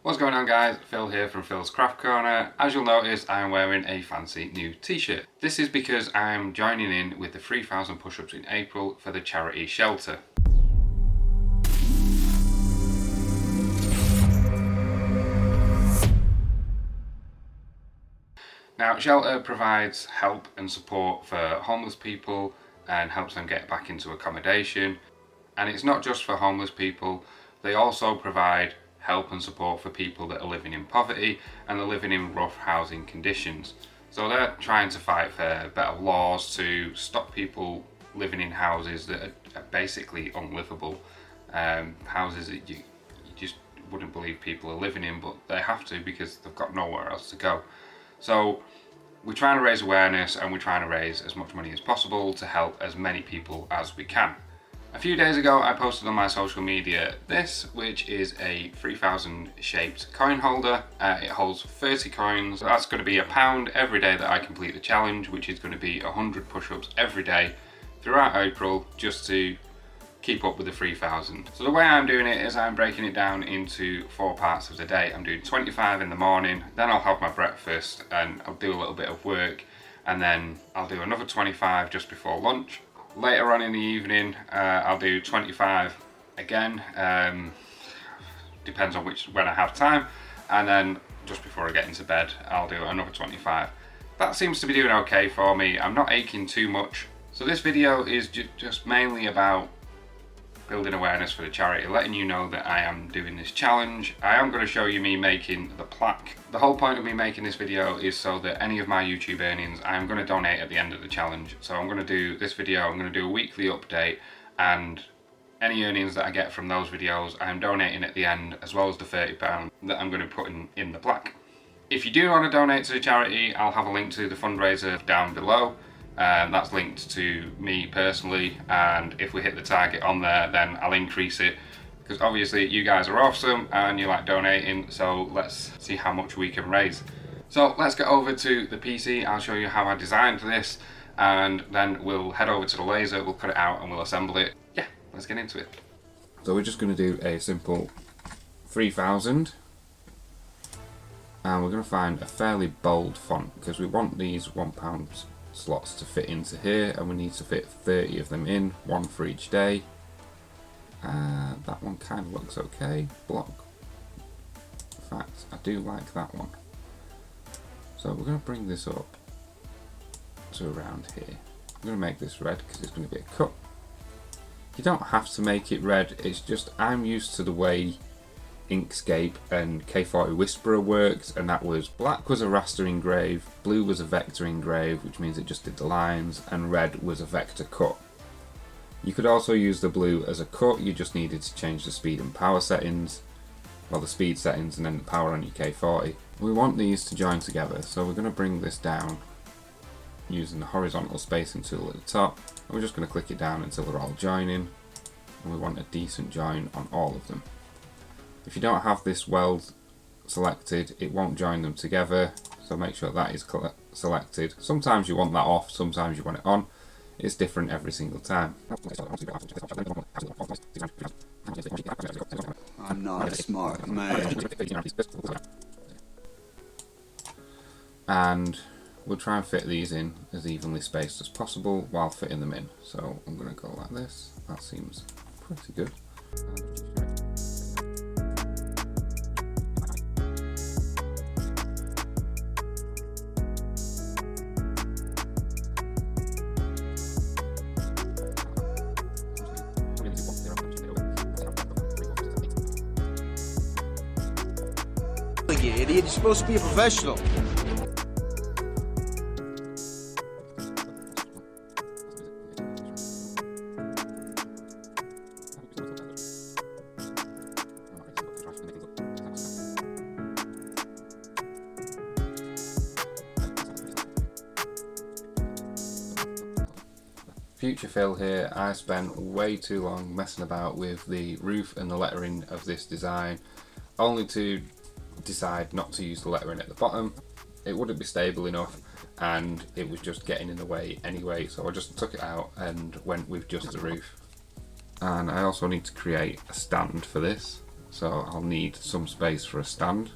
What's going on, guys? Phil here from Philscraftcorner. As you'll notice, I am wearing a fancy new t-shirt. This is because I'm joining in with the 3,000 push-ups in April for the charity shelter. Now, shelter provides help and support for homeless people and helps them get back into accommodation. And it's not just for homeless people, they also provide help and support for people that are living in poverty and are living in rough housing conditions. So they're trying to fight for better laws to stop people living in houses that are basically unlivable. Houses that you just wouldn't believe people are living in, but they have to because they've got nowhere else to go. So we're trying to raise awareness and we're trying to raise as much money as possible to help as many people as we can. A few days ago I posted on my social media this, which is a 3,000 shaped coin holder. It holds 30 coins. So that's going to be £1 every day that I complete the challenge, which is going to be 100 push-ups every day throughout April just to keep up with the 3,000. So the way I'm doing it is I'm breaking it down into 4 parts of the day. I'm doing 25 in the morning, then I'll have my breakfast and I'll do a little bit of work, and then I'll do another 25 just before lunch. Later on in the evening, I'll do 25 again, depends on when I have time, and then just before I get into bed, I'll do another 25. That seems to be doing okay for me. I'm not aching too much. So this video is just mainly about building awareness for the charity, letting you know that I am doing this challenge. I am going to show you me making the plaque. The whole point of me making this video is so that any of my YouTube earnings I am going to donate at the end of the challenge. So I'm going to do this video, I'm going to do a weekly update, and any earnings that I get from those videos I am donating at the end, as well as the £30 that I'm going to put in the plaque. If you do want to donate to the charity, I'll have a link to the fundraiser down below. That's linked to me personally, and if we hit the target on there, then I'll increase it, because obviously you guys are awesome and you like donating, so let's see how much we can raise. So let's get over to the PC. I'll show you how I designed this, and then we'll head over to the laser, we'll cut it out and we'll assemble it. Yeah, let's get into it. So we're just going to do a simple 3,000, and we're going to find a fairly bold font because we want these £1 slots to fit into here, and we need to fit 30 of them in, one for each day. That one kind of looks okay. Block. In fact, I do like that one. So we're going to bring this up to around here. I'm going to make this red because it's going to be a cut. You don't have to make it red, it's just I'm used to the way Inkscape and K40 Whisperer worked, and that was black was a raster engrave, blue was a vector engrave, which means it just did the lines, and red was a vector cut. You could also use the blue as a cut, you just needed to change the speed and power settings, well, the speed settings and then the power on your K40. We want these to join together, so we're going to bring this down using the horizontal spacing tool at the top, and we're just going to click it down until they're all joining, and we want a decent join on all of them. If you don't have this weld selected, it won't join them together, so make sure that is selected. Sometimes you want that off, sometimes you want it on. It's different every single time. I'm not a smart man. And we'll try and fit these in as evenly spaced as possible while fitting them in. So I'm going to go like this. That seems pretty good. You idiot, you're supposed to be a professional. Future Phil here. I spent way too long messing about with the roof and the lettering of this design, only to decide not to use the lettering at the bottom. It wouldn't be stable enough and it was just getting in the way anyway, so I just took it out and went with just the roof. And I also need to create a stand for this, so I'll need some space for a stand.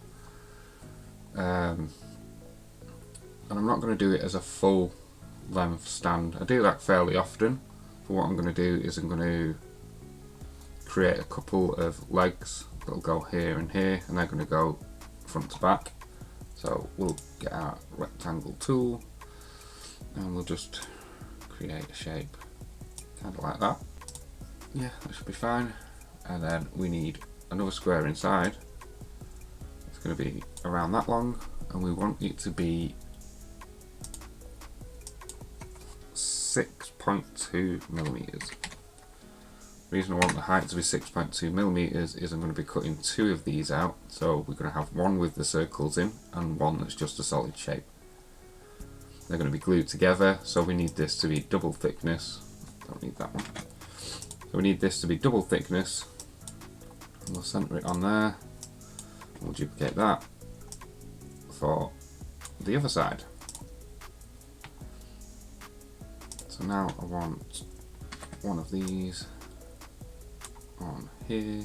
And I'm not going to do it as a full length stand. I do that fairly often, but what I'm going to do is I'm going to create a couple of legs that'll go here and here, and they're going to go front to back. So we'll get our rectangle tool and we'll just create a shape kind of like that. Yeah, that should be fine. And then we need another square inside. It's going to be around that long, and we want it to be 6.2 millimeters. The reason I want the height to be 6.2 millimeters is I'm going to be cutting two of these out, so we're going to have one with the circles in and one that's just a solid shape. They're going to be glued together, so we need this to be double thickness. Don't need that one. So we need this to be double thickness, and we'll center it on there. We'll duplicate that for the other side. So now I want one of these on here,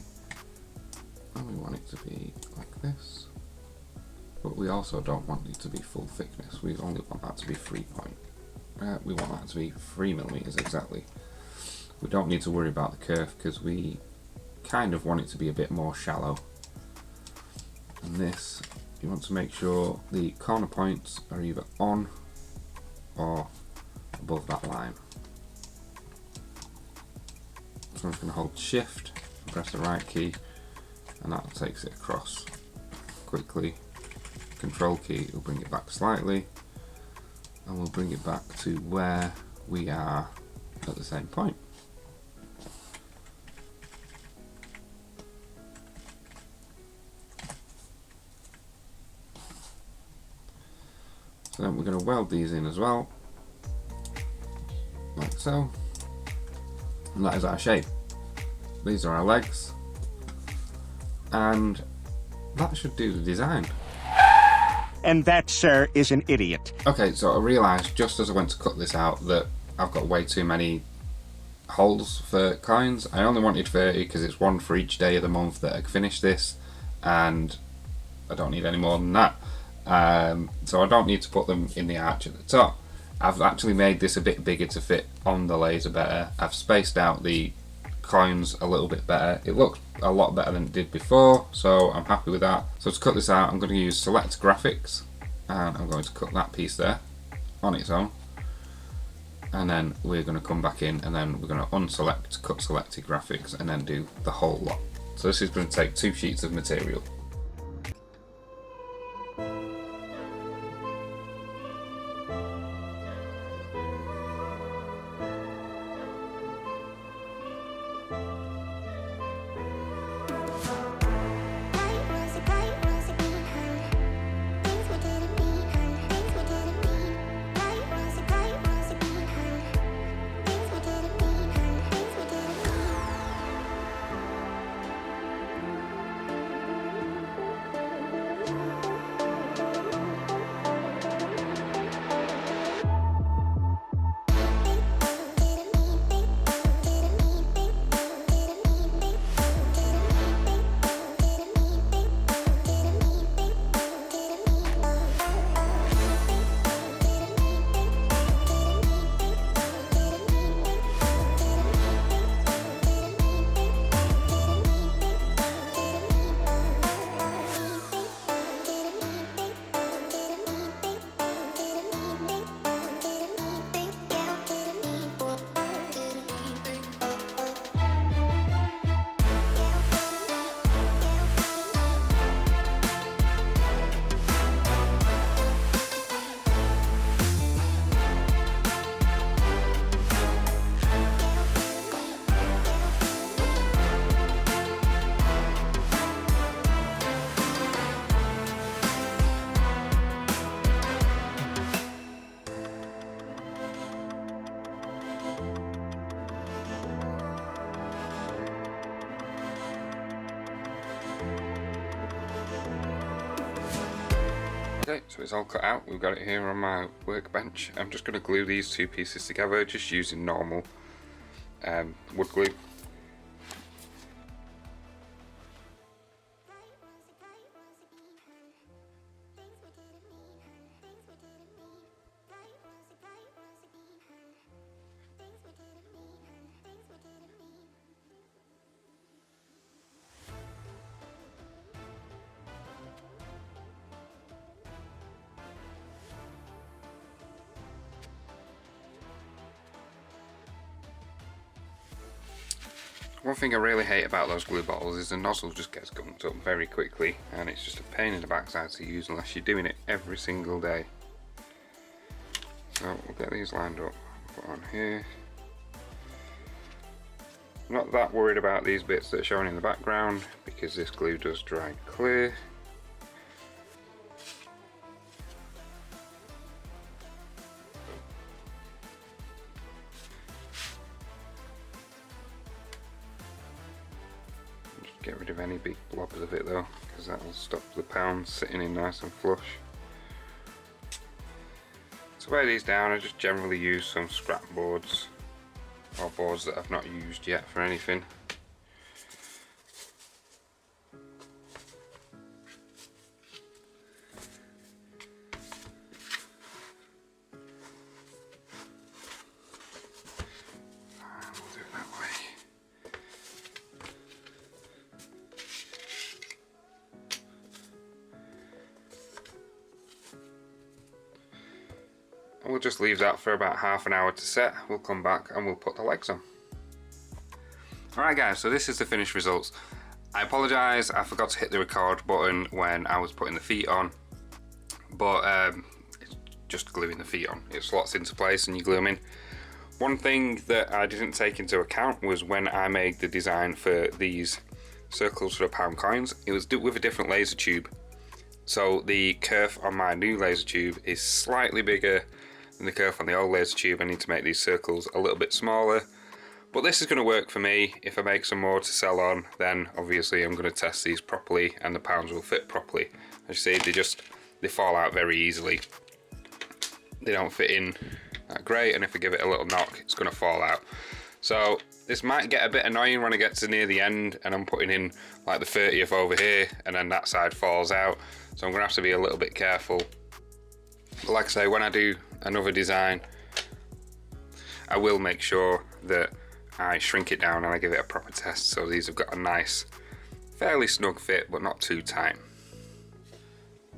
and we want it to be like this, but we also don't want it to be full thickness. We only want that to be 3 millimeters exactly. We don't need to worry about the curve because we kind of want it to be a bit more shallow. And this, you want to make sure the corner points are either on or above that line. So I'm just going to hold shift and press the right key, and that takes it across quickly. Control key will bring it back slightly, and we'll bring it back to where we are at the same point. So then we're going to weld these in as well, like so. And that is our shape. These are our legs, and that should do the design. And that, sir, is an idiot. Okay, so I realised just as I went to cut this out that I've got way too many holes for coins. I only wanted 30 because it's one for each day of the month that I finish this, and I don't need any more than that. So I don't need to put them in the arch at the top. I've actually made this a bit bigger to fit on the laser better. I've spaced out the coins a little bit better. It looks a lot better than it did before, so I'm happy with that. So to cut this out, I'm going to use select graphics, and I'm going to cut that piece there on its own, and then we're going to come back in and then we're going to unselect cut selected graphics and then do the whole lot. So this is going to take 2 sheets of material. Okay, so it's all cut out. We've got it here on my workbench. I'm just going to glue these 2 pieces together just using normal wood glue. One thing I really hate about those glue bottles is the nozzle just gets gunked up very quickly, and it's just a pain in the backside to use unless you're doing it every single day. So we'll get these lined up, put on here. I'm not that worried about these bits that are showing in the background because this glue does dry clear. Just get rid of any big blobs of it though, because that will stop the pounds sitting in nice and flush. To weigh these down, I just generally use some scrap boards or boards that I've not used yet for anything. We'll do it that way. And we'll just leave that for about half an hour to set. We'll come back and we'll put the legs on. Alright guys, so this is the finished results. I apologise, I forgot to hit the record button when I was putting the feet on, but it's just gluing the feet on. It slots into place and you glue them in. One thing that I didn't take into account was when I made the design for these circles for the pound coins, it was with a different laser tube. So the kerf on my new laser tube is slightly bigger than the kerf on the old laser tube. I need to make these circles a little bit smaller, but this is going to work for me. If I make some more to sell on, then obviously I'm going to test these properly and the pounds will fit properly. As you see, they fall out very easily. They don't fit in that great, and if I give it a little knock, it's going to fall out. So this might get a bit annoying when I get to near the end and I'm putting in like the 30th over here and then that side falls out. So I'm going to have to be a little bit careful. But like I say, when I do another design, I will make sure that I shrink it down and I give it a proper test. So these have got a nice, fairly snug fit, but not too tight.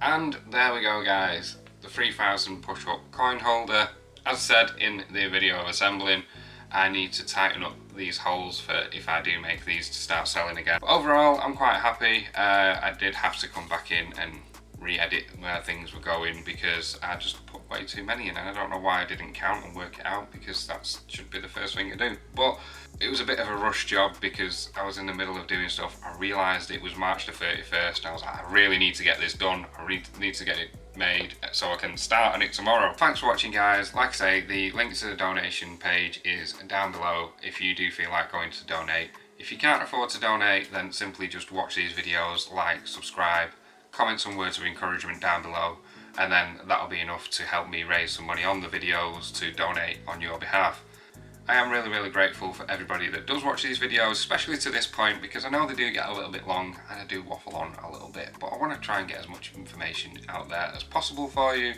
And there we go guys, the 3000 push-up coin holder. As said in the video of assembling, I need to tighten up these holes for if I do make these to start selling again. But overall, I'm quite happy. I did have to come back in and re-edit where things were going because I just put way too many in, and I don't know why I didn't count and work it out, because that should be the first thing to do. But it was a bit of a rush job because I was in the middle of doing stuff. I realised it was March the 31st and I was like, I really need to get this done. I need to get it made so I can start on it tomorrow. Thanks for watching guys. Like I say, the link to the donation page is down below if you do feel like going to donate. If you can't afford to donate, then simply just watch these videos, like, subscribe, comment some words of encouragement down below, and then that'll be enough to help me raise some money on the videos to donate on your behalf. I am really grateful for everybody that does watch these videos, especially to this point, because I know they do get a little bit long and I do waffle on a little bit, but I want to try and get as much information out there as possible for you.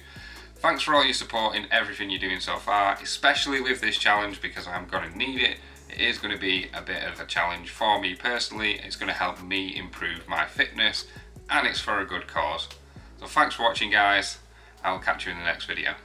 Thanks for all your support in everything you're doing so far, especially with this challenge, because I'm going to need it. It is going to be a bit of a challenge for me personally. It's going to help me improve my fitness, and it's for a good cause. So thanks for watching guys. I will catch you in the next video.